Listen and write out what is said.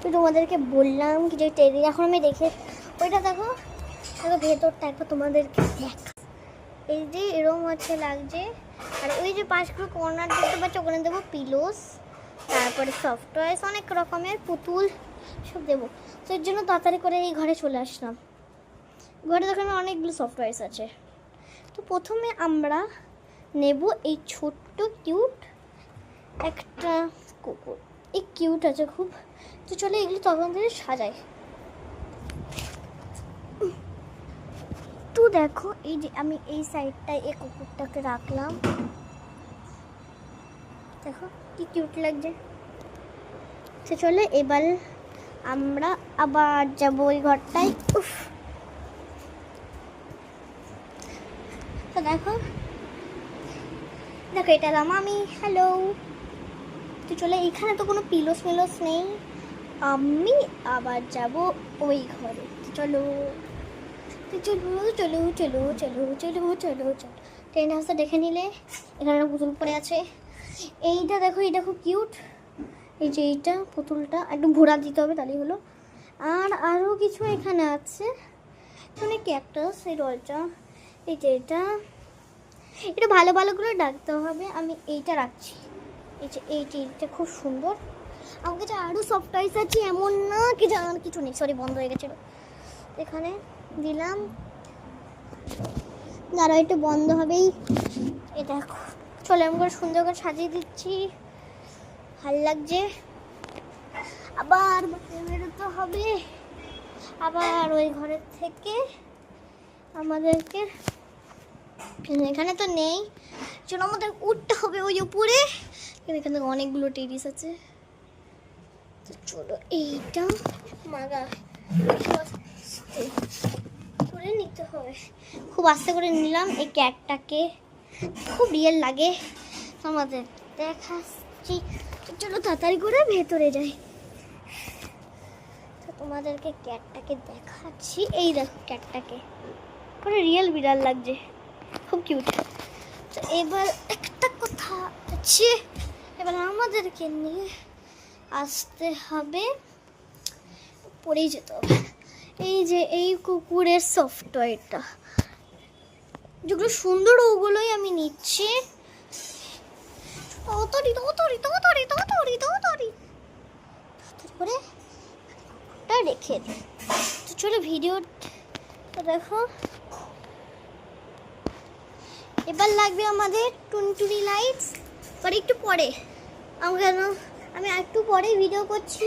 তো তোমাদেরকে বললাম কি যে টেরি এখন আমি দেখে ওইটা দেখো দেখো ভেতরটা একবার তোমাদেরকে দেখ। এই যে এরকম হচ্ছে লাগছে। আর ওই যে পাশগুলো কর্নার দেখতে পাচ্ছ ওখানে দেবো পিলোস, তারপরে সফট টয়েস, অনেক রকমের পুতুল সব দেবো। তো এর জন্য তাড়াতাড়ি করে এই ঘরে চলে আসলাম। ঘরে দেখলাম অনেকগুলো সফট টয়েস আছে। তো প্রথমে আমরা নেব এই ছোট্ট কিউট একটা কুকুর। এই কিউট আছে খুব। তো চলো এগুলো তখন থেকে সাজাই। তো দেখো এই যে আমি এই সাইডটায় এই কুকুরটাকে রাখলাম, দেখো কি কিউট লাগছে। তো চলো এবার আমরা আবার যাবো ওই ঘরটায়। উফ, তো দেখো দেখো এটা এলাম আমি। হ্যালো। তো চলো এইখানে তো কোনো পিলোস মিলোস নেই, আমি আবার যাব ওই ঘরে। চলো তো চলো চলো চলো চলো চলো চলো চলো। ট্রেন হাউসটা দেখে নিলে এখানে একটা পুতুল পড়ে আছে। এইটা দেখো, এইটা খুব কিউট। এই যে এইটা পুতুলটা একটু ঘোরা দিতে হবে তাহলেই হলো। আর আরও কিছু এখানে আছে, এখানে ক্যাকটাস, এই ডলটা, এই যে এটা ভালো ভালো করে ডাকতে হবে। আমি এইটা রাখছি। এই যে এইটা খুব সুন্দর। আমার কাছে আরও সফট টয়েস আছে, এমন না কি জানার কিছু নেই। সরি, বন্ধ হয়ে গেছিলো। এখানে দিলাম, দাঁড়া একটু বন্ধ হবেই। এই দেখো চলে আমি করে সুন্দর করে সাজিয়ে দিচ্ছি, ভাল লাগছে। আবার বেরোতে হবে, আবার ওই ঘরের থেকে আমাদেরকে, এখানে তো নেই, চলো আমাদের উঠতে হবে ওই উপরে। এখানে অনেকগুলো টেরিস আছে। তো চলো এইটা মাগা করে নিতে হবে, খুব আস্তে করে নিলাম। এই ক্যাটটাকে খুব রিয়েল লাগে আমাদের, দেখাচ্ছি। চলো তাড়াতাড়ি করে ভেতরে যাই। তো তোমাদেরকে ক্যাটটাকে দেখাচ্ছি। এই দেখো ক্যাটটাকে পুরো রিয়েল বিড়াল লাগছে, খুব কিউট। তো এবার একটা কথা আছে, এবার আমাদেরকে নিয়ে আসতে হবে, পরেই যেতে হবে। এই যে এই কুকুরের সফটওয়্যারটা, যেগুলো সুন্দর ওগুলোই আমি নিচ্ছি। তাড়াতাড়ি তাড়াতাড়ি তাড়াতাড়ি তাড়াতাড়ি তাড়াতাড়ি করে কুকুরটা রেখে দিই। তো চলো ভিডিওটা দেখো। এবার লাগবে আমাদের টুনটুনি লাইটস, পরে একটু পরে আমি একটু পরে ভিডিও করছি।